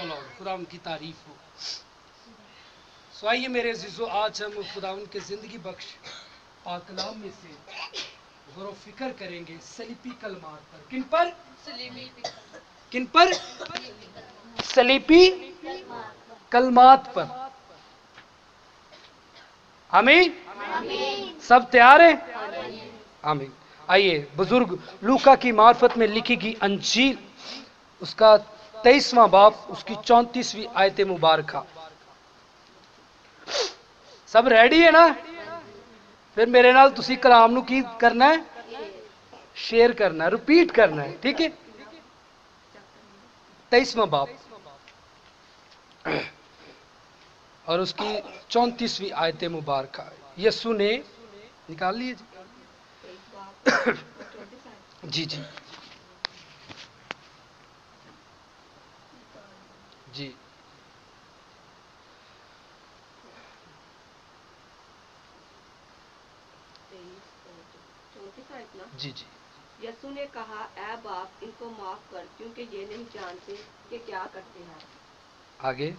Lord, खुदा उनकी तारीफ हो। सो आइए मेरे अजीजों, आज हम खुदा उनके ज़िंदगी बख्श पाक कलाम में से गौर व फिक्र करेंगे सलीबी कलमात पर। किन पर? किन पर? सलीबी कलमात पर। आमीन। सब तैयार हैं? आमीन। आइए, बुजुर्ग लूका की मार्फत में लिखी गई अंजील उसका 23वां बाब, उसकी 34वीं आयत मुबारक। सब रेडी है ना? फिर मेरे नाल तुसी कलाम नू की करना है? शेयर करना है, रिपीट करना है, ठीक है? 23वां बाब और उसकी 34वीं आयत मुबारक। यीशु ने निकाल लिए जी जी जी जी जी। यीशु ने कहा, ऐ बाप, इनको माफ कर, क्योंकि ये नहीं जानते कि क्या करते हैं। आगे।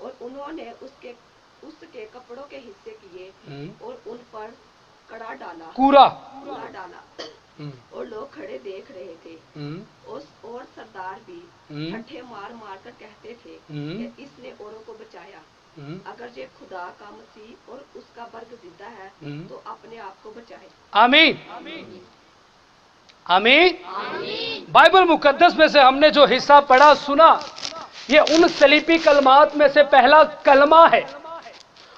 और उन्होंने उसके कपड़ों के हिस्से किए और उन पर कड़ा डाला, कूड़ा डाला। और लोग खड़े देख रहे थे। और सरदार भी ठट्ठे मार मार कर कहते थे कि इसने औरों को बचाया। अगर ये खुदा का मसीह और उसका वर्ग जिंदा है तो अपने आप को बचाए। आमीन आमीन। बाइबल मुकद्दस में से हमने जो हिस्सा पढ़ा सुना, ये उन सलीबी कलमात में से पहला कलमा है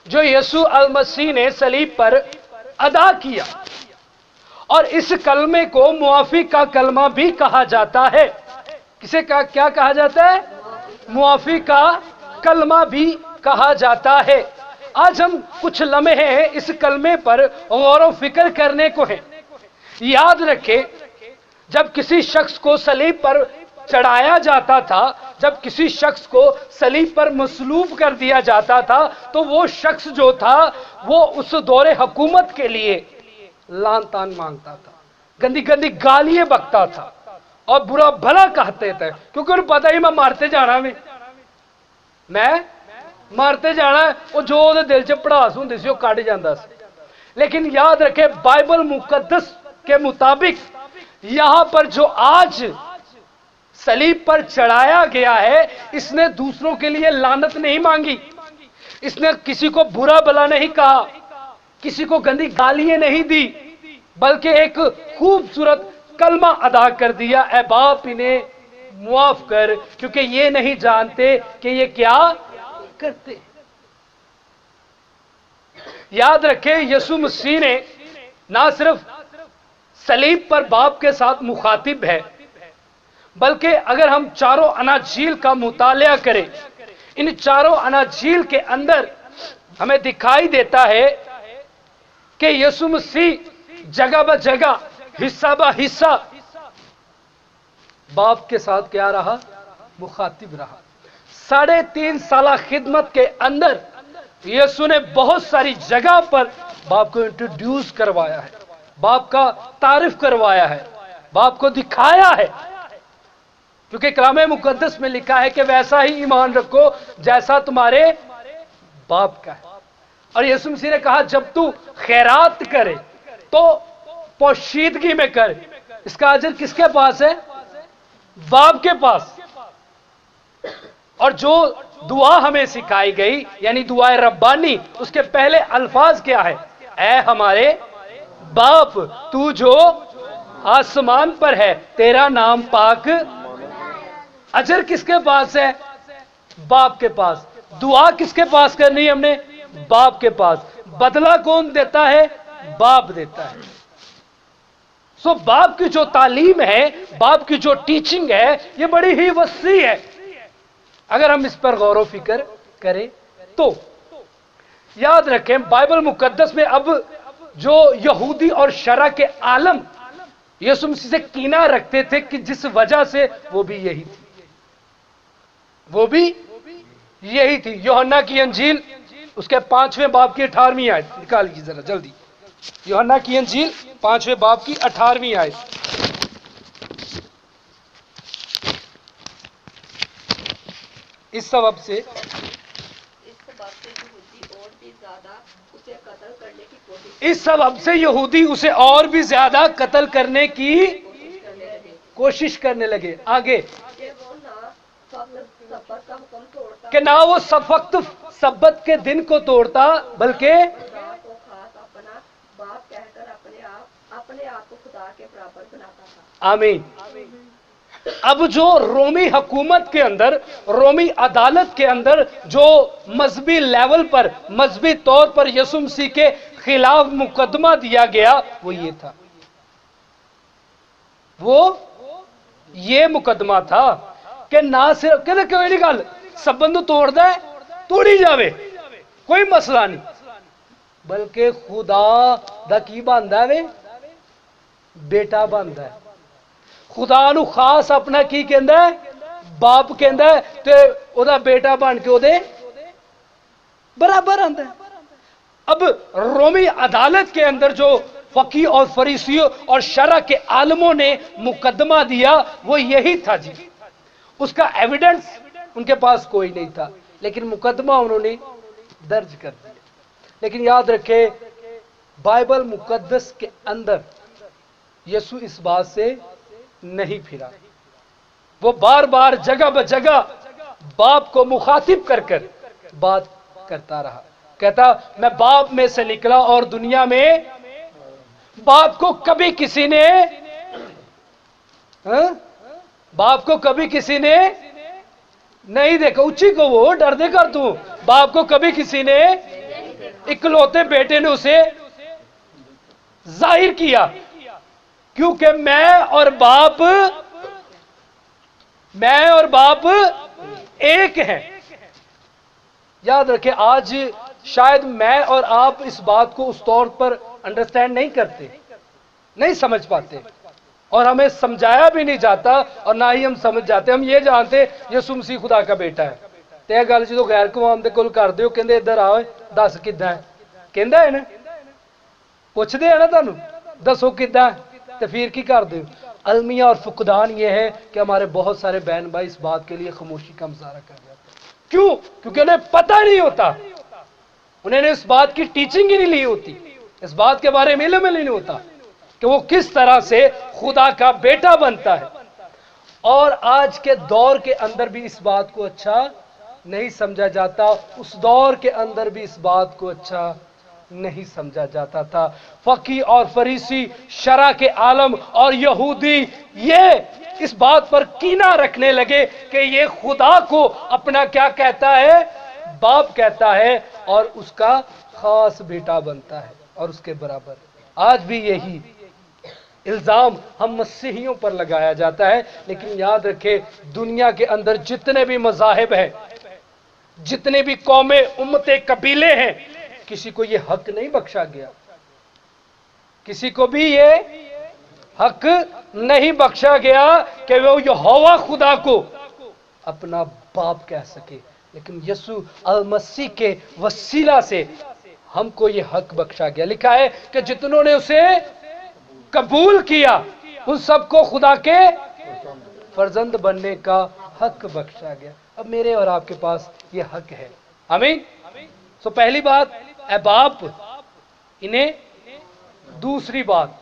जो यीशु अल मसीह ने सलीब पर अदा किया। और इस कलमे को मुआफी का कलमा भी कहा जाता है। किसे क्या कहा जाता है? मुआफी का कलमा भी कहा जाता है। आज हम कुछ लम्हे इस कलमे पर गौर व फिक्र करने को हैं। याद रखें, जब किसी शख्स को सलीब पर चढ़ाया जाता था, जब किसी शख्स को सलीब पर मसलूब कर दिया जाता था, तो वो शख्स जो था वो उस दौरे हुकूमत के लिए लान तान मांगता था, गंदी गंदी गालियां बकता था और बुरा भला कहते थे, क्योंकि उन्हें पता ही मैं मारते जाना, मैं मारते जाना। वो जो ਉਹਦੇ दिल च भड़ास ਹੁੰਦੀ ਸੀ ਉਹ ਕੱਢ ਜਾਂਦਾ ਸੀ। लेकिन याद रखें, बाइबल मुकद्दस के मुताबिक यहां पर जो आज सलीब पर चढ़ाया गया है, इसने दूसरों के लिए लानत नहीं मांगी, इसने किसी को बुरा भला नहीं कहा, किसी को गंदी गालियां नहीं दी, बल्कि एक खूबसूरत कलमा अदा कर दिया, ऐ बाप इन्हें मुआफ कर, क्योंकि ये नहीं जानते कि ये क्या करते। याद रखें, यीशु मसीह ने ना सिर्फ सलीब पर बाप के साथ मुखातिब है, बल्कि अगर हम चारों अनाजील का मुतालिया करें, इन चारों अनाजील के अंदर हमें दिखाई देता है कि यीशु मसीह जगह ब जगह, हिस्सा ब हिस्सा बाप के साथ क्या रहा? मुखातिब रहा। 3.5 साल खिदमत के अंदर यीशु ने बहुत सारी जगह पर बाप को इंट्रोड्यूस करवाया है, बाप का तारीफ करवाया है, बाप को दिखाया है, क्योंकि कलाम मुकद्दस में लिखा है कि वैसा ही ईमान रखो जैसा तुम्हारे बाप का है। और यीशु मसीह ने कहा, जब तू खैरात करे तो पोशीदगी में कर, इसका अजर किसके पास है? बाप के पास। और जो दुआ हमें सिखाई गई, यानी दुआए रब्बानी, उसके पहले अल्फाज क्या है? ऐ हमारे बाप, तू जो आसमान पर है, तेरा नाम पाक। अजर किसके पास है? बाप के पास। दुआ किसके पास करनी है हमने? बाप के पास। बदला कौन देता है? बाप देता है। सो बाप की जो तालीम है, बाप की जो टीचिंग है, ये बड़ी ही वसी है। अगर हम इस पर गौर व फिक्र करें तो याद रखें, बाइबल मुकद्दस में अब जो यहूदी और शरा के आलम यीशु मसीह से कीना रखते थे, कि जिस वजह से वो भी यही थी, वो भी यही थी। यूहन्ना की अंजील उसके 5वें बाब की 18वीं आयत निकाल लीजिए जरा जल्दी। यूहन्ना की अंजील 5वें बाब की 18वीं आयत। इस सबब से यहूदी और भी ज्यादा उसे कत्ल करने की इस सबब से यहूदी उसे और भी ज्यादा कत्ल करने की कोशिश करने लगे। आगे कि वो ना सब्बत का हुक्म तोड़ता, कि ना वो वक्त सब्बत के दिन को तोड़ता, बल्कि खुदा को खास अपना बाप कहकर अपने आप को खुदा के बराबर बनाता था। आमीन। अब जो रोमी हुकूमत के अंदर, रोमी अदालत के अंदर जो मजहबी लेवल पर, मजहबी तौर पर यीशु मसीह के खिलाफ मुकदमा दिया गया, वो ये था, वो ये मुकदमा था कि ना सिर्फ कहते कोई नहीं गल संबंध तोड़दा है तोड़ी जावे, कोई मसला नहीं, बल्कि खुदा दा की बनदा है, बेटा बनदा है। खुदा नू खास अपना की कहंदा है, बाप कहंदा है, ते ओदा बेटा बन के ओदे बराबर आंदा है। अब रोमी अदालत के अंदर जो फकी और फरीसियों और शरा के आलमों ने मुकदमा दिया, वो यही था जी। उसका एविडेंस उनके पास कोई नहीं था, लेकिन मुकदमा उन्होंने दर्ज कर दिया। लेकिन याद रखें, बाइबल मुकद्दस के अंदर यीशु इस बात से नहीं फिरा। वो बार बार जगह ब जगह बाप को मुखातिब कर कर बात करता रहा। कहता, मैं बाप में से निकला और दुनिया में बाप को कभी किसी ने बाप को कभी किसी ने नहीं देखा। ऊंची को वो डर दे कर तू, बाप को कभी किसी ने, इकलौते बेटे ने उसे जाहिर किया, क्योंकि मैं और बाप एक हैं। याद रखें, आज शायद मैं और आप इस बात को उस तौर पर अंडरस्टैंड नहीं करते, नहीं समझ पाते, और हमें समझाया भी नहीं जाता, और ना ही हम समझ जाते। हम ये जानते यीशु मसीह खुदा का बेटा है। ते गल जो गैर कौम दे कोल करदे हो, कहंदे इधर आओ दस किदां है, कहंदा है ना, पुछदे हैं ना तुहानू, दसो किदां, तो फिर की करदे हो। अलमिया और फुकदान ये है कि हमारे बहुत सारे बहन भाई इस बात के लिए खामोशी का मुजाहरा कर जाते हैं। क्यों? क्योंकि उन्हें पता नहीं होता, उन्होंने इस बात की टीचिंग ही नहीं ली होती, इस बात के बारे में इल्म नहीं होता कि वो किस तरह से खुदा का बेटा बनता है। और आज के दौर के अंदर भी इस बात को अच्छा नहीं समझा जाता, उस दौर के अंदर भी इस बात को अच्छा नहीं समझा जाता था। फकी और फरीसी, शरा के आलम और यहूदी ये इस बात पर कीना रखने लगे कि ये खुदा को अपना क्या कहता है, बाप कहता है, और उसका खास बेटा बनता है और उसके बराबर। आज भी यही इल्जाम हम मसीहियों पर लगाया जाता है। लेकिन याद रखें, दुनिया के अंदर जितने भी मज़ाहिब हैं, जितने भी कौमें, उम्मतें, कबीले हैं, किसी को ये हक नहीं बख्शा गया, किसी को भी ये हक नहीं बख्शा गया कि वो यहोवा खुदा को अपना बाप कह सके। लेकिन यीशु अल मसीह के वसीला से हमको ये हक बख्शा गया। लिखा है कि जितनों ने उसे कबूल किया उन सबको खुदा के फर्जंद बनने का हक बख्शा गया। अब मेरे और आपके पास ये हक है। आमीन। सो पहली बात, ऐ बाप इन्हें, दूसरी बात,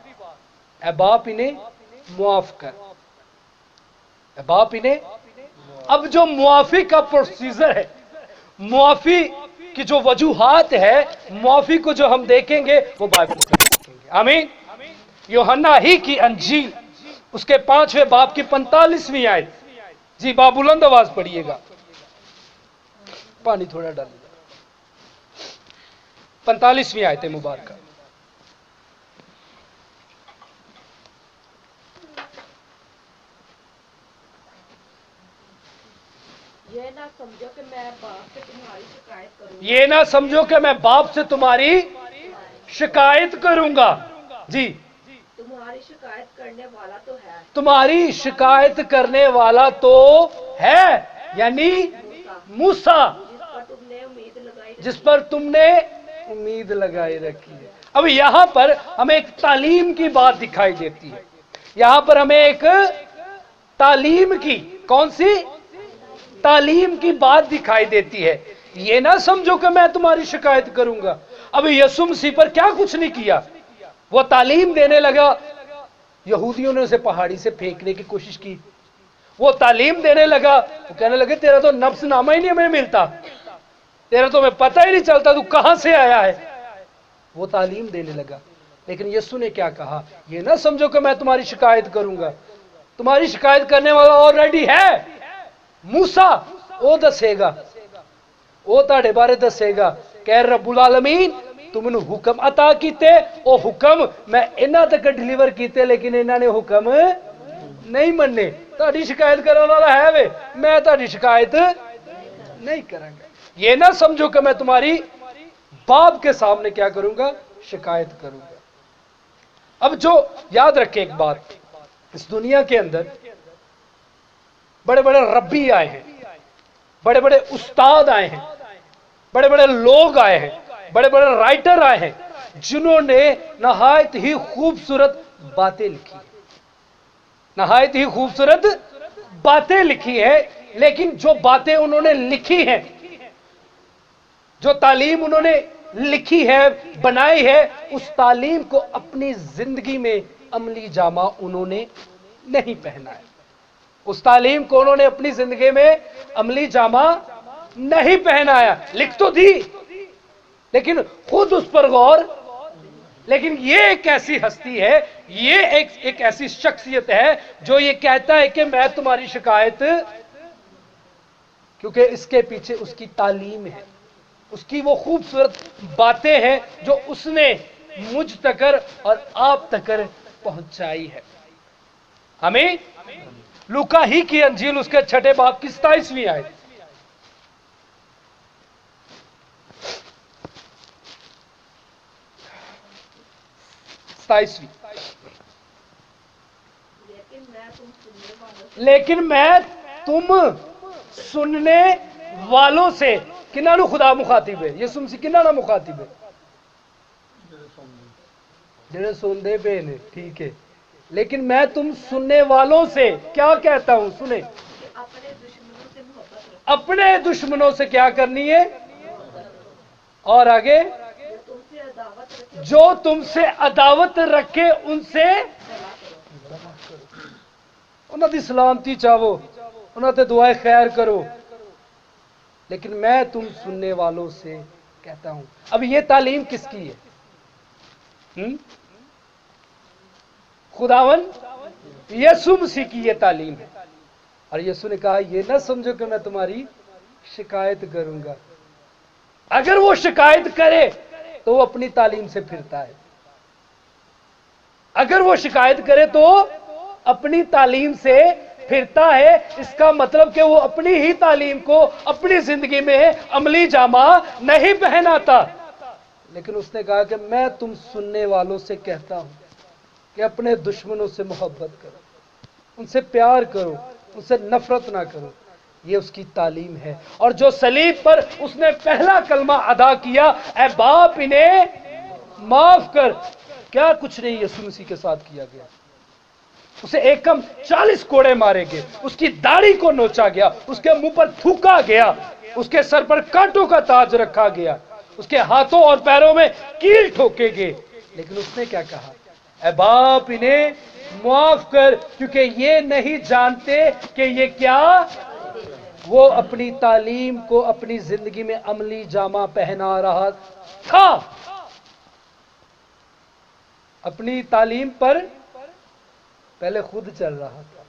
ऐ बाप इन्हें मुआफ कर, ऐ बाप इन्हें। अब जो मुआफी का प्रोसीजर है, मुआफी की जो वजूहात है, मुआफी को जो हम देखेंगे वो बाइबल में देखेंगे। आमीन। यूहन्ना ही की अंजील उसके 5वें बाब की 45वीं आयत। जी बाप बुलंद आवाज पढ़िएगा, पानी थोड़ा डालिएगा। 45वीं आयत मुबारक। ये ना समझो कि मैं बाप से तुम्हारी शिकायत करूंगा, ये ना समझो कि मैं बाप से तुम्हारी शिकायत करूंगा। जी, तुम्हारी शिकायत करने वाला तो है, तुम्हारी शिकायत करने वाला तो है, यानी मूसा, जिस पर तुमने उम्मीद लगाई रखी है। अब यहां पर हमें एक तालीम की बात दिखाई देती है, यहां पर हमें एक तालीम की, कौन सी? तालीम की बात दिखाई देती है। ये ना समझो कि मैं तुम्हारी शिकायत करूंगा। अब यीशु मसीह पर क्या कुछ नहीं किया, वो तालीम देने लगा, यहूदियों ने उसे पहाड़ी से फेंकने की कोशिश की। वो तालीम देने लगा, वो कहने लगे तेरा तो नफ्सनामा ही नहीं हमें मिलता, तेरा तो हमें पता ही नहीं चलता तू कहां से आया है। वो तालीम देने लगा, लेकिन यीशु ने क्या कहा, ये ना समझो कि मैं तुम्हारी शिकायत करूंगा, तुम्हारी शिकायत करने वाला ऑलरेडी है, मूसा। वो दसेगा, वो ताड़े बारे दसेगा, कह रब्बुल आलमीन तुमने हुक्म अता कीते, वो हुक्म मैं इन्हां तक डिलीवर कीते, लेकिन इन्हां ने हुक्म नहीं मन्ने। ताड़ी शिकायत करने वाला है वे, मैं ताड़ी शिकायत नहीं करूंगा। ये ना समझो कि मैं तुम्हारी बाप के सामने क्या करूंगा, शिकायत करूंगा। अब जो याद रखे एक बात, इस दुनिया के अंदर बड़े बड़े रब्बी आए हैं, बड़े बड़े उस्ताद आए हैं, बड़े बड़े लोग आए हैं, बड़े बड़े राइटर आए हैं, जिन्होंने नहायत ही खूबसूरत बातें लिखी, नहायत ही खूबसूरत बातें लिखी है। लेकिन जो बातें उन्होंने लिखी हैं, जो तालीम उन्होंने लिखी है, बनाई है, उस तालीम को अपनी जिंदगी में अमली जामा उन्होंने नहीं पहना है। उस तालीम को उन्होंने अपनी जिंदगी में अमली जामा नहीं पहनाया। लिख तो दी, लेकिन खुद उस पर गौर। लेकिन ये एक ऐसी हस्ती है, ये एक ऐसी शख्सियत है जो ये कहता है कि मैं तुम्हारी शिकायत, क्योंकि इसके पीछे उसकी तालीम है, उसकी वो खूबसूरत बातें हैं जो उसने मुझ तकर और आप तकर पहुंचाई है। हमें लूका ही की अंजील उसके 6 बाब की 27वीं आयत, 27वीं, लेकिन मैं तुम सुनने वालों से, किन्ना नु खुदा मुखातिब है, यीशु मसीह किन्ना ना मुखातिब है, जेड़े सुनदे पे ने, ठीक है। लेकिन मैं तुम सुनने वालों से क्या कहता हूं, सुने, अपने दुश्मनों से क्या करनी है, और आगे जो तुमसे अदावत रखे उनसे उन्हां दी सलामती चाहो, उन्हां ते दुआए खैर करो। लेकिन मैं तुम सुनने वालों से कहता हूं। अब ये तालीम किसकी है? खुदावन यीशु मसीह की ये तालीम है। और यीशु ने कहा ये ना समझो कि मैं तुम्हारी शिकायत करूंगा। अगर वो शिकायत करे तो वो अपनी तालीम से फिरता है, अगर वो शिकायत करे तो अपनी तालीम से फिरता है। इसका मतलब कि वो अपनी ही तालीम को अपनी जिंदगी में अमली जामा नहीं पहनाता। लेकिन उसने कहा कि मैं तुम सुनने वालों से कहता हूं कि अपने दुश्मनों से मोहब्बत करो, उनसे प्यार करो, उनसे नफरत ना करो। ये उसकी तालीम है। और जो सलीब पर उसने पहला कलमा अदा किया, ऐ बाप इन्हें माफ कर, क्या कुछ नहीं यीशु मसीह के साथ किया गया। उसे एकम 40 कोड़े मारे गए, उसकी दाढ़ी को नोचा गया, उसके मुंह पर थूका गया, उसके सर पर कांटों का ताज रखा गया, उसके हाथों और पैरों में कील ठोके गए। लेकिन उसने क्या कहा, ऐ बाप इन्हें माफ कर, क्योंकि ये नहीं जानते कि ये क्या। वो अपनी तालीम को अपनी जिंदगी में अमली जामा पहना रहा था। अपनी तालीम पर पहले खुद चल रहा था।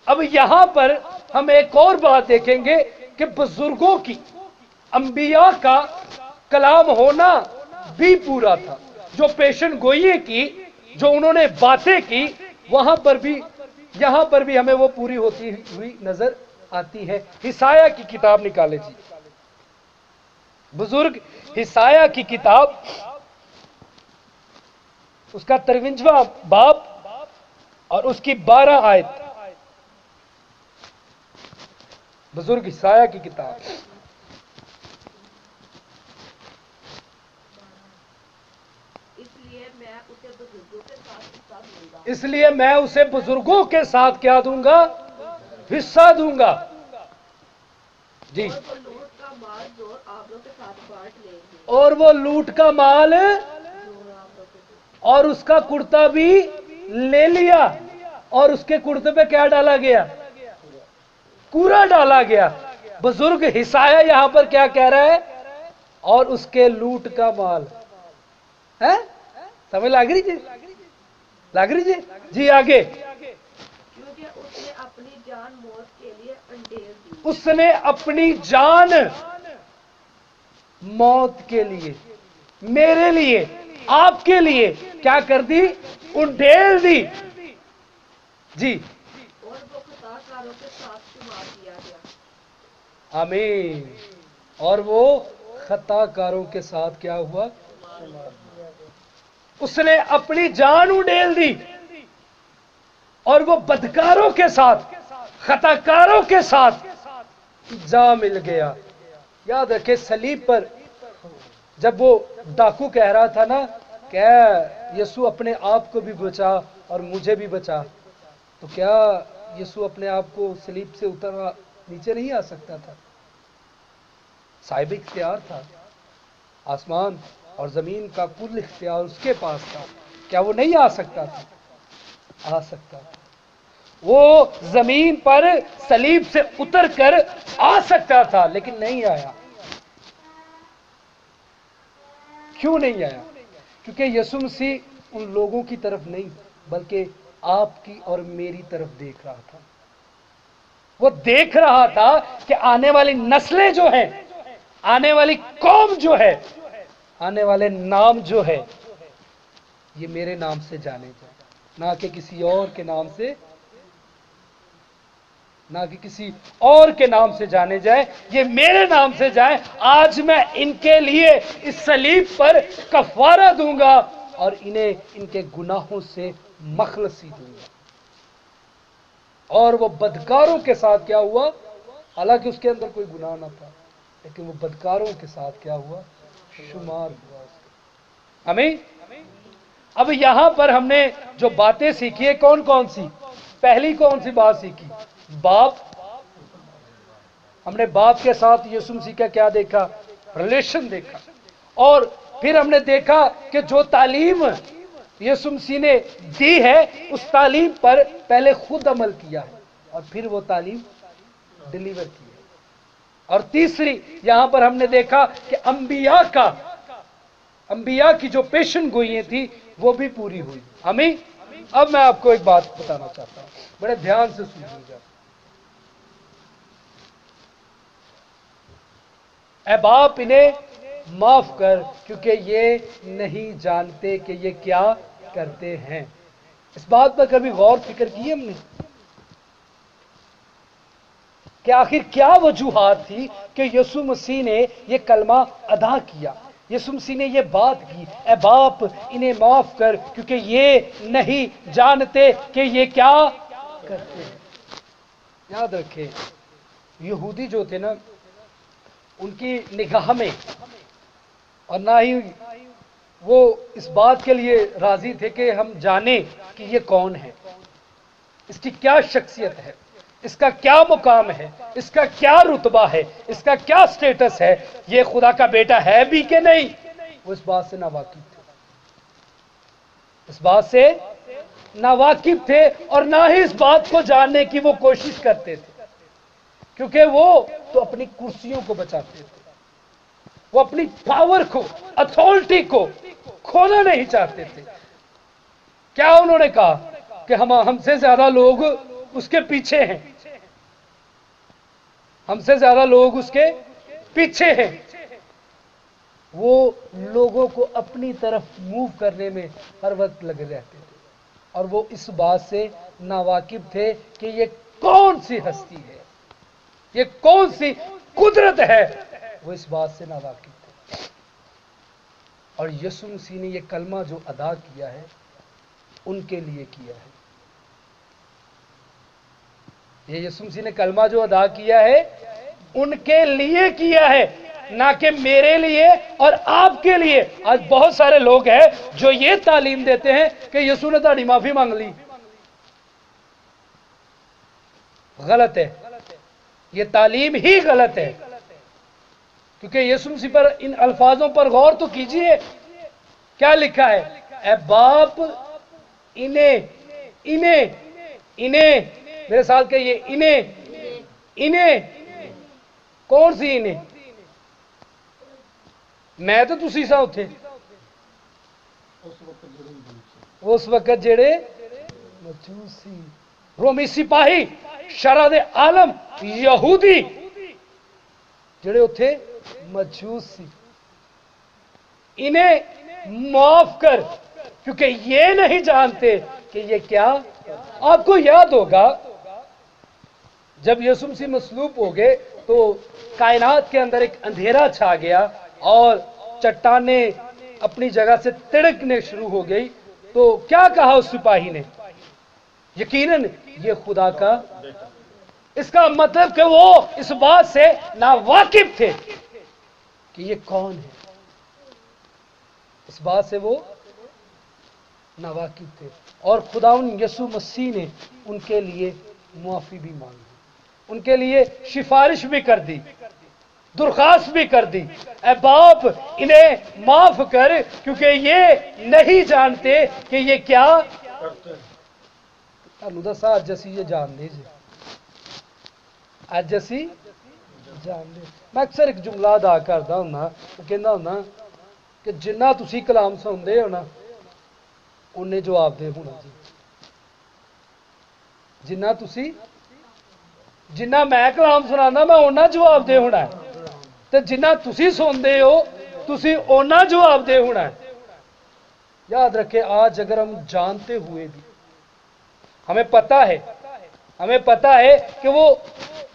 अब यहां पर हम एक और बात देखेंगे कि बुजुर्गों की, अंबिया का कलाम होना भी पूरा था। जो पेशन गोई की, जो उन्होंने बातें की, वहां पर भी, यहां पर भी हमें वो पूरी होती हुई नजर आती है। हिसाया की किताब निकाले जी, बुजुर्ग हिसाया की किताब, उसका 53वां बाब और उसकी 12 आयत। बुजुर्ग हिसाया की किताब, इसलिए मैं उसे बुजुर्गों के साथ क्या दूंगा, हिस्सा दूंगा। جی، اور وہ لوٹ کا مال زور آوروں کے ساتھ بانٹ لیں گے، اور وہ لوٹ کا مال زور آوروں کے ساتھ، اور اس کا کرتا بھی لے لیا، اور اس کے کرتے پہ کیا ڈالا گیا؟ کوڑا ڈالا گیا۔ بزرگ حسایہ یہاں پر کیا کہہ رہا ہے؟ اور اس کے لوٹ کا مال ہے، سمجھ لگ رہی جی؟ لگ رہی جی؟ جی آگے، کیونکہ اس نے اپنی جان موت کے لیے انڈیل دی، اس نے اپنی جان موت کے لیے، میرے لیے، آپ کے لیے کیا کر دی؟ انڈیل دی۔ جی اور وہ خطا کاروں کے ساتھ شمار کیا گیا، آمین۔ اور وہ خطا کاروں کے ساتھ کیا ہوا؟ اس نے اپنی جان اڈیل دی، اور وہ بدکاروں کے ساتھ، خطا کاروں کے ساتھ جا مل گیا۔ یاد رکھے صلیب پر جب وہ ڈاکو کہہ رہا تھا نا کہ یسوع اپنے آپ کو بھی بچا اور مجھے بھی بچا، تو کیا یسوع اپنے آپ کو صلیب سے اتر نیچے نہیں آ سکتا تھا؟ صاحب اختیار تھا، آسمان اور زمین کا کل اختیار اس کے پاس تھا، کیا وہ نہیں آ سکتا تھا؟ آ سکتا تھا۔ وہ زمین پر صلیب سے اتر کر آ سکتا تھا، لیکن نہیں آیا۔ کیوں نہیں آیا؟ کیونکہ یسوع مسیح ان لوگوں کی طرف نہیں بلکہ آپ کی اور میری طرف دیکھ رہا تھا۔ وہ دیکھ رہا تھا کہ آنے والی نسلیں جو ہیں، آنے والی قوم جو ہے، آنے والے نام جو ہے، یہ میرے نام سے جانے جائیں، نہ کہ کسی اور کے نام سے، نہ کہ کسی اور کے نام سے جانے جائے، یہ میرے نام سے جائیں۔ آج میں ان کے لیے اس صلیب پر کفارہ دوں گا اور انہیں ان کے گناہوں سے مخلصی دوں گا۔ اور وہ بدکاروں کے ساتھ کیا ہوا؟ حالانکہ اس کے اندر کوئی گناہ نہ تھا، لیکن وہ بدکاروں کے ساتھ کیا ہوا؟ شمار ہوا اس کا۔ آمین۔ اب یہاں پر ہم نے جو باتیں سیکھی ہے، کون کون سی؟ پہلی کون سی بات سیکھی؟ باپ۔ ہم نے باپ کے ساتھ یسوع مسیح کا کیا دیکھا؟ ریلیشن دیکھا۔ اور پھر ہم نے دیکھا کہ جو تعلیم یسوع مسیح نے دی ہے، اس تعلیم پر پہلے خود عمل کیا ہے اور پھر وہ تعلیم ڈیلیور کی ہے۔ اور تیسری یہاں پر ہم نے دیکھا کہ انبیاء کی جو پیشن گوئیاں تھی وہ بھی پوری ہوئی۔ آمین۔ اب میں آپ کو ایک بات بتانا چاہتا ہوں، بڑے دھیان سے سنیے گا۔ اے باپ انہیں معاف کر، کیونکہ یہ نہیں جانتے کہ یہ کیا کرتے ہیں۔ اس بات پر کبھی غور فکر کی ہم نے کہ آخر کیا وجوہات تھی کہ یسوع مسیح نے یہ کلمہ ادا کیا؟ یسوع مسیح نے یہ بات کی، اے باپ انہیں معاف کر کیونکہ یہ نہیں جانتے کہ یہ کیا کرتے ہیں۔ یاد رکھے، یہودی جو تھے نا، ان کی نگاہ میں، اور نہ ہی وہ اس بات کے لیے راضی تھے کہ ہم جانیں کہ یہ کون ہے، اس کی کیا شخصیت ہے، اس کا کیا مقام ہے، اس کا کیا رتبہ ہے، اس کا کیا سٹیٹس ہے، یہ خدا کا بیٹا ہے بھی کہ نہیں، وہ اس بات سے ناواقف تھے۔ اس بات سے ناواقف تھے اور نہ ہی اس بات کو جاننے کی وہ کوشش کرتے تھے، کیونکہ وہ تو اپنی کرسیوں کو بچاتے تھے، وہ اپنی پاور کو، اتھارٹی کو کھونا نہیں چاہتے تھے۔ کیا انہوں نے کہا کہ ہم سے زیادہ لوگ اس کے پیچھے ہیں، ہم سے زیادہ لوگ اس کے پیچھے ہیں۔ وہ لوگوں کو اپنی طرف موو کرنے میں ہر وقت لگے رہتے تھے، اور وہ اس بات سے ناواقف تھے کہ یہ کون سی ہستی ہے، یہ کون سی قدرت ہے، وہ اس بات سے ناواقف تھے۔ اور یسوع مسیح نے یہ کلمہ جو ادا کیا ہے، ان کے لیے کیا ہے۔ یہ یسوع مسیح نے کلمہ جو ادا کیا ہے، ان کے لیے کیا ہے، نہ کہ میرے لیے اور آپ کے لیے۔ آج بہت سارے لوگ ہیں جو یہ تعلیم دیتے ہیں کہ یسوع نے تہاڈی معافی مانگ لی۔ غلط ہے۔ یہ تعلیم ہی غلط ہے، کیونکہ یسوع مسیح پر ان الفاظوں پر غور تو کیجئے، کیا لکھا ہے؟ اے باپ انہیں میرے ساتھ کہیے انہیں کون سی انہیں؟ میں تو تسی سا اتھے اس وقت جڑے مجوسی رومی سپاہی شرع دے عالم یہودی جڑے اتھے مجوسی، انہیں معاف کر کیونکہ یہ نہیں جانتے کہ یہ کیا۔ آپ کو یاد ہوگا جب یسوع مسیح مصلوب ہو گئے تو کائنات کے اندر ایک اندھیرا چھا گیا اور چٹانیں اپنی جگہ سے تڑکنے شروع ہو گئی، تو کیا کہا اس سپاہی نے؟ یقیناً یہ خدا کا، اس کا مطلب کہ وہ اس بات سے ناواقف تھے کہ یہ کون ہے، اس بات سے وہ ناواقف تھے، اور خداوند یسوع مسیح نے ان کے لیے معافی بھی مانگی، ان کے لیے سفارش بھی کر دی، درخواست بھی کر دی، اے باپ انہیں معاف کر کیونکہ یہ نہیں جانتے کہ یہ کیا تھانوں دسا اج اسی یہ جان دے جی، اج اسی جان دے۔ میں اکثر ایک جملہ ادا کردا ہوں، کہندا ہوں کہ جنہ تسی کلام سنتے ہو نا انہیں جواب دے ہونا جی، جنہ میں کلام سنانا میں اونا جواب دے ہونا ہے، تو جنہ تسی سنتے ہو تسی اونا جواب دے ہونا ہے۔ یاد رکھے آج اگر ہم جانتے ہوئے بھی ہمیں پتا ہے کہ وہ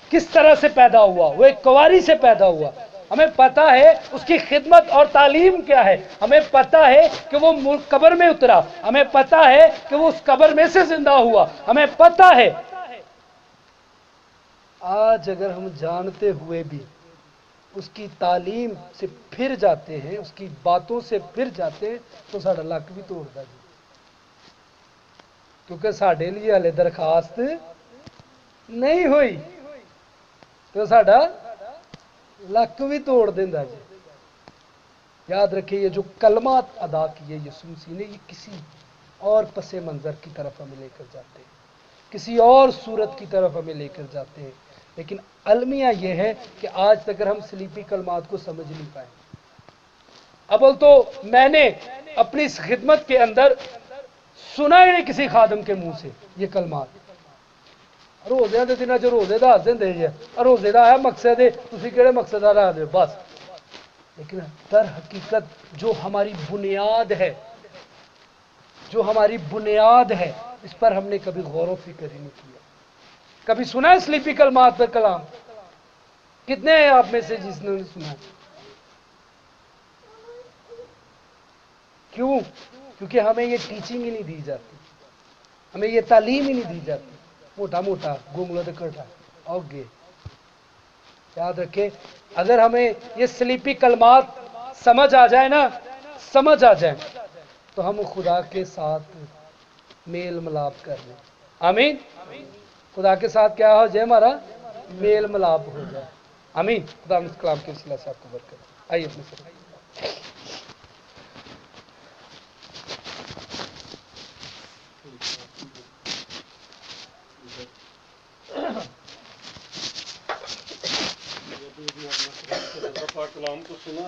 کس طرح سے پیدا ہوا، وہ ایک کنواری سے پیدا ہوا، ہمیں پتا ہے اس کی خدمت اور تعلیم کیا ہے، ہمیں پتا ہے کہ وہ قبر میں اترا، ہمیں پتا ہے کہ وہ اس قبر میں سے زندہ ہوا، ہمیں پتا ہے، آج اگر ہم جانتے ہوئے بھی اس کی تعلیم سے پھر جاتے ہیں، اس کی باتوں سے پھر جاتے ہیں، تو ساڑھا لک بھی توڑتا جی، کیونکہ ساڑھے لیے ہلے درخواست نہیں ہوئی تو ساڑھا لک بھی توڑ دینا جی۔ یاد رکھیں یہ جو کلمات ادا کیے یسوع مسیح نے، یہ کسی اور پس منظر کی طرف ہمیں لے کر جاتے ہیں، کسی اور صورت کی طرف ہمیں لے کر جاتے ہیں، لیکن المیہ یہ ہے کہ آج تک ہم سلیپی کلمات کو سمجھ نہیں پائے۔ اول تو میں نے اپنی اس خدمت کے اندر سنا ہی نہیں کسی خادم کے منہ سے یہ کلمات۔ روزے کے دن چ روزے دس دیں جی، روزے کا ہے مقصد ہے، تھی کہڑے مقصد کا رکھ دو بس، لیکن در حقیقت جو ہماری بنیاد ہے، اس پر ہم نے کبھی غور و فکر ہی نہیں کیا۔ کبھی سنا ہے سلیپی کلمات پر کلام؟ کتنے ہیں آپ میں سے جس نے سنا؟ کیوں؟ کیونکہ ہمیں یہ ٹیچنگ ہی نہیں دی جاتی، ہمیں یہ تعلیم ہی نہیں دی جاتی، موٹا موٹا گونگلوں دے کٹا اوگے۔ یاد رکھے اگر ہمیں یہ سلیپی کلمات سمجھ آ جائے تو ہم خدا کے ساتھ میل ملاپ کر لیں۔ آمین۔ خدا کے ساتھ کیا ہو جائے؟ ہمارا میل ملاپ ہو جائے۔ آمین۔ خدا اس کلام کے وسیلہ سے آپ کو برکت۔ آئیے اپنے ساتھ۔ پاک کلام کو سنا ہے۔